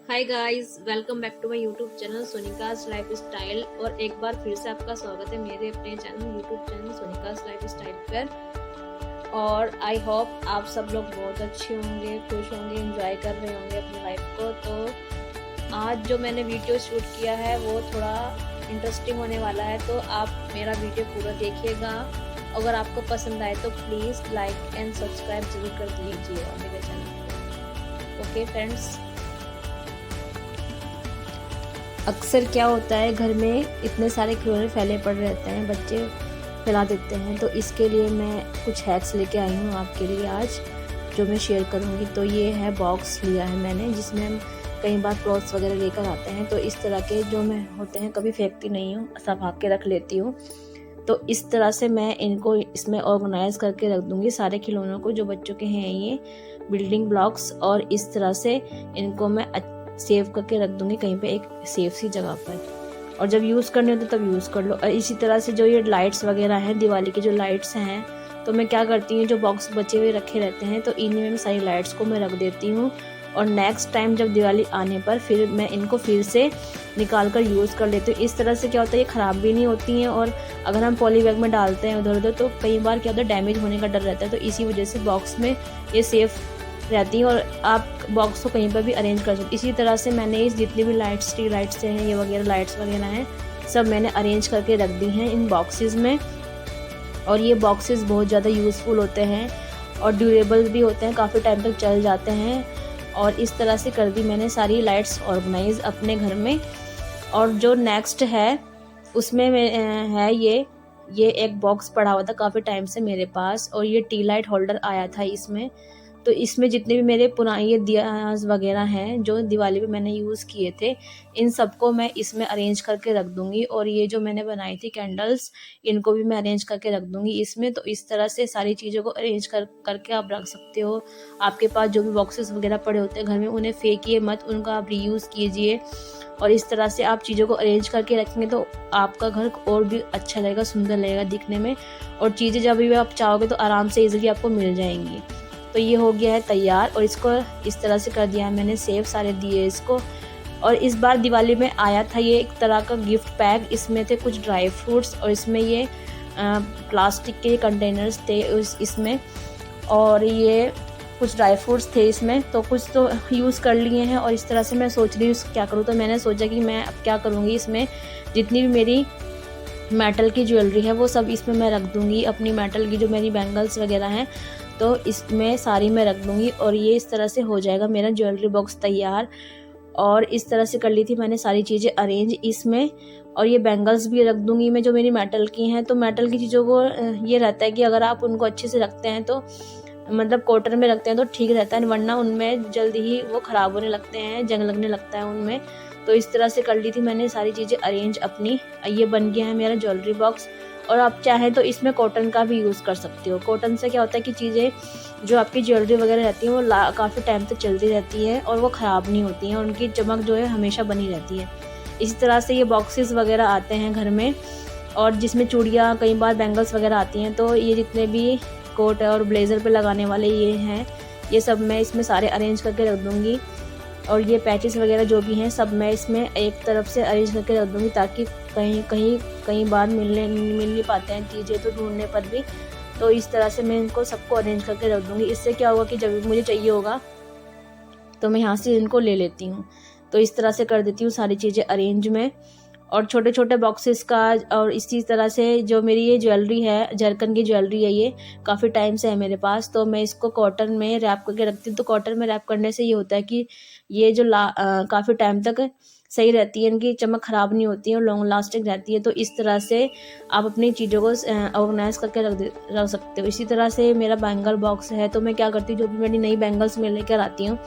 Hi guys, welcome back to my YouTube channel Sonika's lifestyle. और एक बार फिर से आपका स्वागत है मेरे अपने channel YouTube channel Sonika's lifestyle पर। और आई होप आप सब लोग बहुत अच्छे होंगे, खुश होंगे, एंजॉय कर रहे होंगे अपनी लाइफ को। तो आज जो मैंने वीडियो शूट किया है वो थोड़ा इंटरेस्टिंग होने वाला है, तो आप मेरा वीडियो पूरा देखिएगा। अगर आपको पसंद आए तो प्लीज़ लाइक एंड सब्सक्राइब जरूर कर दीजिएगा मेरे चैनल को। ओके फ्रेंड्स, अक्सर क्या होता है घर में इतने सारे खिलौने फैले पड़े रहते हैं, बच्चे फैला देते हैं। तो इसके लिए मैं कुछ हैक्स लेके आई हूँ आपके लिए आज, जो मैं शेयर करूँगी। तो ये है बॉक्स लिया है मैंने, जिसमें हम कई बार क्लॉथ्स वगैरह लेकर आते हैं। तो इस तरह के जो मैं होते हैं कभी फेंकती नहीं हूँ, संभाल के रख लेती हूँ। तो इस तरह से मैं इनको इसमें ऑर्गेनाइज करके रख दूँगी सारे खिलौनों को जो बच्चों के हैं, ये बिल्डिंग ब्लॉक्स। और इस तरह से इनको मैं सेव करके रख दूंगी कहीं पे एक सेफ सी जगह पर, और जब यूज़ करने हो तो तब यूज़ कर लो। और इसी तरह से जो ये लाइट्स वगैरह हैं, दिवाली की जो लाइट्स हैं, तो मैं क्या करती हूँ, जो बॉक्स बचे हुए रखे रहते हैं तो इन्हीं में सारी लाइट्स को मैं रख देती हूँ। और नेक्स्ट टाइम जब दिवाली आने पर फिर मैं इनको फिर से निकाल कर यूज़ कर लेती हूँ। इस तरह से क्या होता है, ये ख़राब भी नहीं होती हैं। और अगर हम पॉली बैग में डालते हैं उधर उधर तो कई बार क्या होता है, डैमेज होने का डर रहता है। तो इसी वजह से बॉक्स में ये सेफ़ रहती है और आप बॉक्स को कहीं पर भी अरेंज कर सकते। इसी तरह से मैंने इस जितनी भी लाइट्स, स्ट्रीट लाइट्स हैं, ये वगैरह लाइट्स वगैरह हैं, सब मैंने अरेंज करके रख दी हैं इन बॉक्सेस में। और ये बॉक्सेस बहुत ज़्यादा यूज़फुल होते हैं और ड्यूरेबल भी होते हैं, काफ़ी टाइम तक चल जाते हैं। और इस तरह से कर दी मैंने सारी लाइट्स ऑर्गेनाइज अपने घर में। और जो नेक्स्ट है उसमें है ये एक बॉक्स पड़ा हुआ था काफ़ी टाइम से मेरे पास, और ये टी लाइट होल्डर आया था इसमें। तो इसमें जितने भी मेरे पुराने ये दियाज वगैरह हैं जो दिवाली पे मैंने यूज़ किए थे, इन सबको मैं इसमें अरेंज करके रख दूँगी। और ये जो मैंने बनाई थी कैंडल्स, इनको भी मैं अरेंज करके रख दूँगी इसमें। तो इस तरह से सारी चीज़ों को अरेंज करके आप रख सकते हो। आपके पास जो भी बॉक्सेस वगैरह पड़े होते हैं घर में, उन्हें फेंकिए मत, उनका आप रीयूज़ कीजिए। और इस तरह से आप चीज़ों को अरेंज करके रखेंगे तो आपका घर और भी अच्छा लगेगा, सुंदर लगेगा दिखने में। और चीज़ें जब भी आप चाहोगे तो आराम से ईज़िली आपको मिल जाएंगी। तो ये हो गया है तैयार, और इसको इस तरह से कर दिया है मैंने सेव, सारे दिए इसको। और इस बार दिवाली में आया था ये एक तरह का गिफ्ट पैक, इसमें थे कुछ ड्राई फ्रूट्स और इसमें ये प्लास्टिक के कंटेनर्स थे इसमें, और ये कुछ ड्राई फ्रूट्स थे इसमें। तो कुछ तो यूज़ कर लिए हैं और इस तरह से मैं सोच रही हूँ क्या करूँ। तो मैंने सोचा कि मैं अब क्या करूँगी, इसमें जितनी भी मेरी मेटल की ज्वेलरी है वो सब इसमें मैं रख दूँगी। अपनी मेटल की जो मेरी बैंगल्स वगैरह हैं तो इसमें सारी मैं रख दूँगी, और ये इस तरह से हो जाएगा मेरा ज्वेलरी बॉक्स तैयार। और इस तरह से कर ली थी मैंने सारी चीज़ें अरेंज इसमें। और ये बैंगल्स भी रख दूँगी मैं जो मेरी मेटल की हैं। तो मेटल की चीज़ों को ये रहता है कि अगर आप उनको अच्छे से रखते हैं तो मतलब कॉटन में रखते हैं तो ठीक रहता है, वरना उनमें जल्दी ही वो ख़राब होने लगते हैं, जंग लगने लगता है उनमें। तो इस तरह से कर ली थी मैंने सारी चीज़ें अरेंज अपनी। ये बन गया है मेरा ज्वेलरी बॉक्स। और आप चाहें तो इसमें कॉटन का भी यूज़ कर सकते हो। कॉटन से क्या होता है कि चीज़ें जो आपकी ज्वेलरी वगैरह रहती हैं वो काफ़ी टाइम तक चलती रहती है और वो ख़राब नहीं होती हैं, उनकी चमक जो है हमेशा बनी रहती है। इसी तरह से ये बॉक्सेस वगैरह आते हैं घर में, और जिसमें चूड़ियाँ, कई बार बैंगल्स वगैरह आती हैं। तो ये जितने भी कोट और ब्लेज़र पे लगाने वाले ये हैं, ये सब मैं इसमें सारे अरेंज करके रख दूँगी। और ये पैचेस वगैरह जो भी हैं सब मैं इसमें एक तरफ से अरेंज करके रख दूँगी, ताकि कई बार मिल नहीं पाते हैं चीज़ें तो ढूंढने पर भी। तो इस तरह से मैं इनको सबको अरेंज करके रख दूँगी। इससे क्या होगा कि जब भी मुझे चाहिए होगा तो मैं यहाँ से इनको ले लेती हूँ। तो इस तरह से कर देती हूँ सारी चीज़ें अरेंज में। और छोटे छोटे बॉक्सेस का, और इसी तरह से जो मेरी ये ज्वेलरी है, जरकन की ज्वेलरी है, ये काफ़ी टाइम से है मेरे पास। तो मैं इसको कॉटन में रैप करके रखती हूँ। तो कॉटन में रैप करने से ये होता है कि ये जो काफ़ी टाइम तक सही रहती है, इनकी चमक ख़राब नहीं होती है और लॉन्ग लास्टिंग रहती है। तो इस तरह से आप अपनी चीज़ों को ऑर्गेनाइज करके रख सकते हो। इसी तरह से मेरा बैंगल बॉक्स है। तो मैं क्या करती हूँ, जो भी मेरी नई बैंगल्स मैं लेकर आती हूँ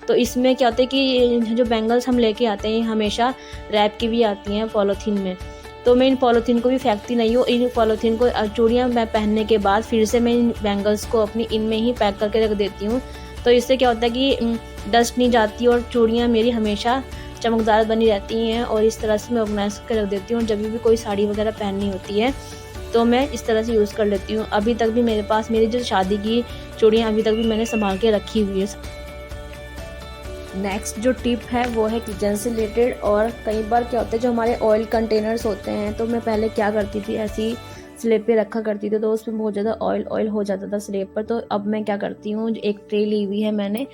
तो इसमें क्या होता है कि जो बैंगल्स हम लेके आते हैं हमेशा रैप की भी आती हैं पॉलीथीन में। तो मैं इन पॉलीथीन को भी फेंकती नहीं हूँ। इन पॉलीथीन को चूड़ियाँ मैं पहनने के बाद फिर से मैं इन बैंगल्स को अपनी इनमें ही पैक करके रख देती हूँ। तो इससे क्या होता है कि डस्ट नहीं जाती और चूड़ियाँ मेरी हमेशा चमकदार बनी रहती हैं। और इस तरह से मैं ऑर्गेनाइज करके रख देती हूँ। जब भी कोई साड़ी वगैरह पहननी होती है तो मैं इस तरह से यूज़ कर लेती हूँ। अभी तक भी मेरे पास मेरी जो शादी की चूड़ियाँ अभी तक भी मैंने संभाल के रखी हुई है। नेक्स्ट जो टिप है वो है किचन से रिलेटेड। और कई बार क्या होता है, जो हमारे ऑयल कंटेनर्स होते हैं, तो मैं पहले क्या करती थी, ऐसी स्लेब पे रखा करती थी, तो उसमें बहुत ज़्यादा ऑयल हो जाता था स्लेब पर। तो अब मैं क्या करती हूँ, एक ट्रे ली हुई है मैंने,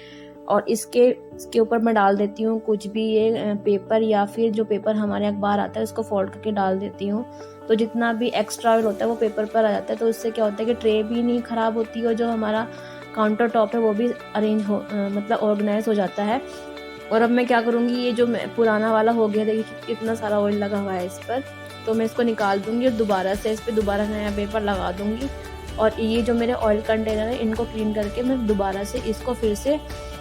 और इसके ऊपर मैं डाल देती हूँ कुछ भी, ये पेपर या फिर जो पेपर हमारे अखबार आता है उसको फोल्ड करके डाल देती हूँ। तो जितना भी एक्स्ट्रा ऑयल होता है वो पेपर पर आ जाता है। तो इससे क्या होता है कि ट्रे भी नहीं ख़राब होती, और जो हमारा काउंटर टॉप है वो भी मतलब ऑर्गेनाइज हो जाता है। और अब मैं क्या करूँगी, ये जो पुराना वाला हो गया, देखिए कितना सारा ऑयल लगा हुआ है इस पर, तो मैं इसको निकाल दूँगी और दोबारा से इस पर दोबारा नया पेपर लगा दूँगी। और ये जो मेरे ऑयल कंटेनर है इनको क्लीन करके मैं दोबारा से फिर से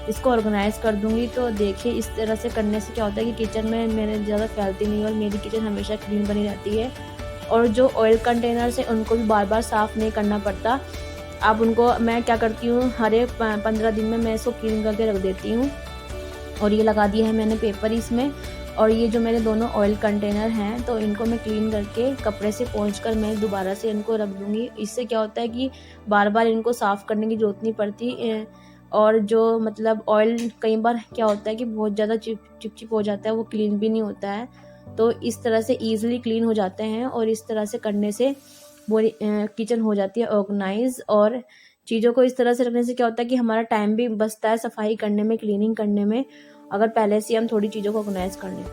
इसको ऑर्गेनाइज़ कर दूँगी। तो देखिए इस तरह से करने से क्या होता है कि किचन में मेरे ज़्यादा फैलती नहीं, और मेरी किचन हमेशा क्लीन बनी रहती है। और जो ऑयल कंटेनर्स हैं उनको भी बार बार साफ़ नहीं करना पड़ता। अब उनको मैं क्या करती हूँ, हर एक 15 दिन में मैं इसको क्लीन करके रख देती हूँ। और ये लगा दिया है मैंने पेपर इसमें। और ये जो मेरे दोनों ऑयल कंटेनर हैं, तो इनको मैं क्लीन करके कपड़े से पोंछकर मैं दोबारा से इनको रख दूँगी। इससे क्या होता है कि बार बार इनको साफ़ करने की ज़रूरत नहीं पड़ती। और जो मतलब ऑयल कई बार क्या होता है कि बहुत ज़्यादा चिप हो जाता है, वो क्लीन भी नहीं होता है। तो इस तरह से ईज़िली क्लीन हो जाते हैं, और इस तरह से करने से पूरी किचन हो जाती है ऑर्गेनाइज़। और चीज़ों को इस तरह से रखने से क्या होता है कि हमारा टाइम भी बचता है सफाई करने में, क्लीनिंग करने में, अगर पहले से हम थोड़ी चीज़ों को ऑर्गेनाइज़ कर लें।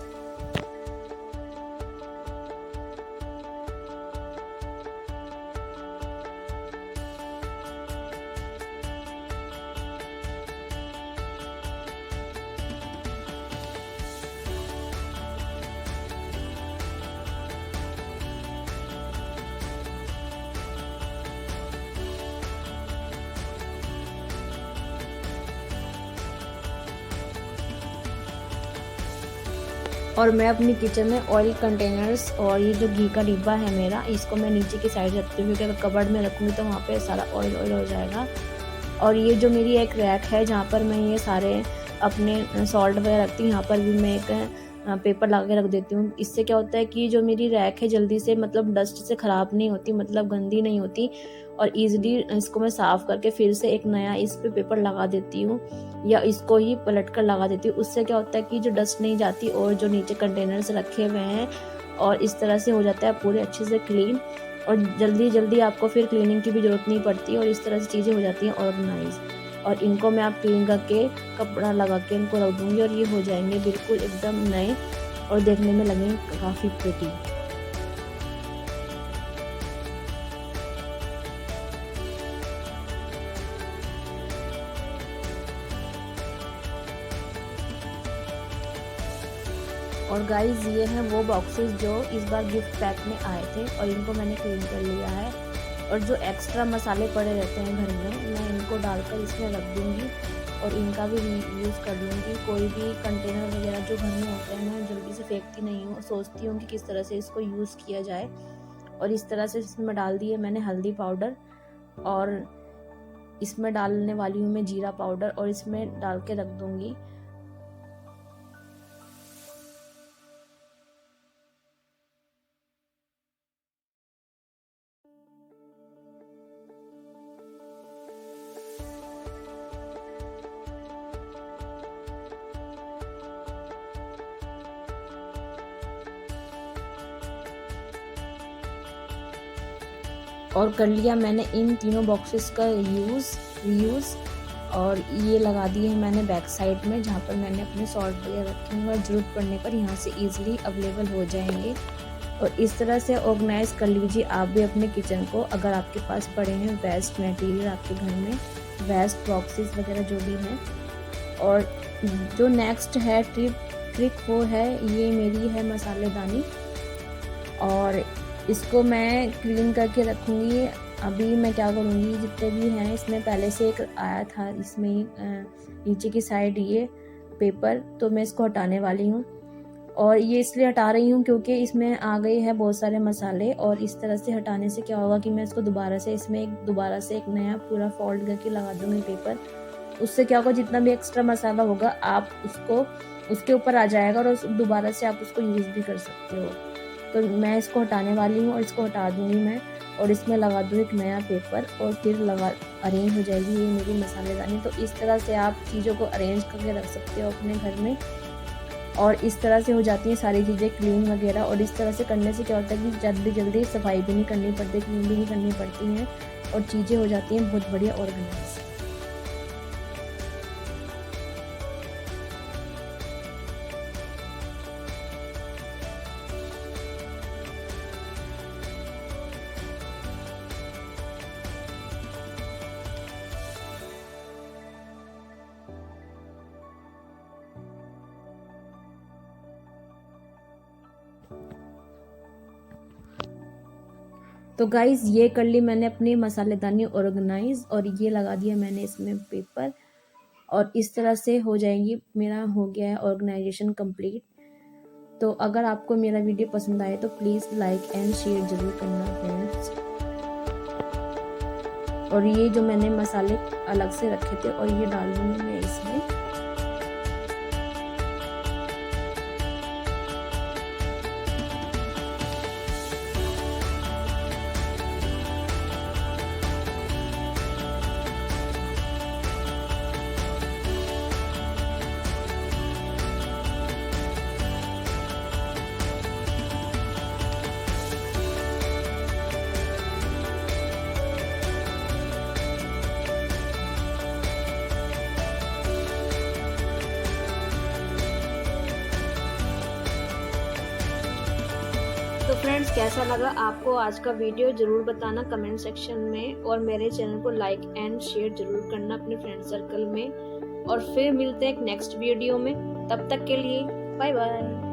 और मैं अपनी किचन में ऑयल कंटेनर्स और ये जो घी का डिब्बा है मेरा, इसको मैं नीचे की साइड रखती हूँ, क्योंकि अगर कबर्ड में रखूँगी तो वहाँ पे सारा ऑयल हो जाएगा। और ये जो मेरी एक रैक है जहाँ पर मैं ये सारे अपने सॉल्ट वगैरह रखती हूँ, यहाँ पर भी मैं एक पेपर लगा के रख देती हूँ। इससे क्या होता है कि जो मेरी रैक है जल्दी से मतलब डस्ट से ख़राब नहीं होती, मतलब गंदी नहीं होती, और ईज़िली इसको मैं साफ़ करके फिर से एक नया इस पे पेपर लगा देती हूँ, या इसको ही पलट कर लगा देती हूँ। उससे क्या होता है कि जो डस्ट नहीं जाती, और जो नीचे कंटेनर्स रखे हुए हैं, और इस तरह से हो जाता है पूरे अच्छे से क्लीन, और जल्दी आपको फिर क्लीनिंग की भी ज़रूरत नहीं पड़ती, और इस तरह से चीज़ें हो जाती हैं ऑर्गेनाइज़। और इनको मैं आप क्लीन करके कपड़ा लगा के इनको रख दूँगी, और ये हो जाएंगे बिल्कुल एकदम नए, और देखने में लगेंगे काफ़ी प्रिटी। और गाइज़ ये हैं वो बॉक्सेस जो इस बार गिफ्ट पैक में आए थे, और इनको मैंने क्लीन कर लिया है। और जो एक्स्ट्रा मसाले पड़े रहते हैं घर में, मैं इनको डालकर इसमें रख दूँगी, और इनका भी यूज़ कर लूँगी। कोई भी कंटेनर वगैरह जो घर में होते हैं, मैं जल्दी से फेंकती नहीं हूँ, सोचती हूँ कि किस तरह से इसको यूज़ किया जाए। और इस तरह से इसमें डाल दिए मैंने हल्दी पाउडर, और इसमें डालने वाली हूँ मैं जीरा पाउडर, और इसमें डाल के रख दूँगी। और कर लिया मैंने इन तीनों बॉक्सेस का रीयूज़, और ये लगा दिए हैं मैंने बैक साइड में, जहाँ पर मैंने अपने सॉल्ट वगैरह रखे हैं, और ज़रूरत पड़ने पर यहाँ से ईज़िली अवेलेबल हो जाएंगे। और इस तरह से ऑर्गेनाइज़ कर लीजिए आप भी अपने किचन को। अगर आपके पास पड़े हैं वेस्ट मटेरियल आपके घर में, वेस्ट बॉक्सेस वगैरह जो भी हैं। और जो नेक्स्ट है ट्रिक वो है, ये मेरी है मसालेदानी, और इसको मैं क्लीन करके रखूँगी। अभी मैं क्या करूँगी, जितने भी हैं इसमें पहले से एक आया था, इसमें नीचे की साइड ये पेपर, तो मैं इसको हटाने वाली हूँ। और ये इसलिए हटा रही हूँ क्योंकि इसमें आ गए हैं बहुत सारे मसाले, और इस तरह से हटाने से क्या होगा कि मैं इसको दोबारा से एक नया पूरा फोल्ड करके लगा दूँगी पेपर। उससे क्या होगा, जितना भी एक्स्ट्रा मसाला होगा आप उसको उसके ऊपर आ जाएगा, और दोबारा से आप उसको यूज़ भी कर सकते हो। तो मैं इसको हटाने वाली हूँ और इसको हटा दूँगी मैं, और इसमें लगा दूँ एक नया पेपर, और फिर अरेंज हो जाएगी ये मेरी मसालेदानी। तो इस तरह से आप चीज़ों को अरेंज करके रख सकते हो अपने घर में, और इस तरह से हो जाती हैं सारी चीज़ें क्लीन वगैरह। और इस तरह से करने से क्या होता है कि जल्दी जल्दी सफाई भी नहीं करनी पड़ती, क्लीन भी नहीं करनी पड़ती हैं, और चीज़ें हो जाती हैं बहुत बढ़िया ऑर्गेनाइज। तो गाइज़ ये कर ली मैंने अपनी मसालेदानी ऑर्गेनाइज, और ये लगा दिया मैंने इसमें पेपर, और इस तरह से हो जाएंगी। मेरा हो गया है ऑर्गेनाइजेशन कंप्लीट। तो अगर आपको मेरा वीडियो पसंद आए तो प्लीज़ लाइक एंड शेयर ज़रूर करना फ्रेंड्स। और ये जो मैंने मसाले अलग से रखे थे, और ये डाल दूँगी मैं इसमें। तो फ्रेंड्स कैसा लगा आपको आज का वीडियो ज़रूर बताना कमेंट सेक्शन में, और मेरे चैनल को लाइक एंड शेयर ज़रूर करना अपने फ्रेंड सर्कल में। और फिर मिलते हैं एक नेक्स्ट वीडियो में, तब तक के लिए बाय बाय।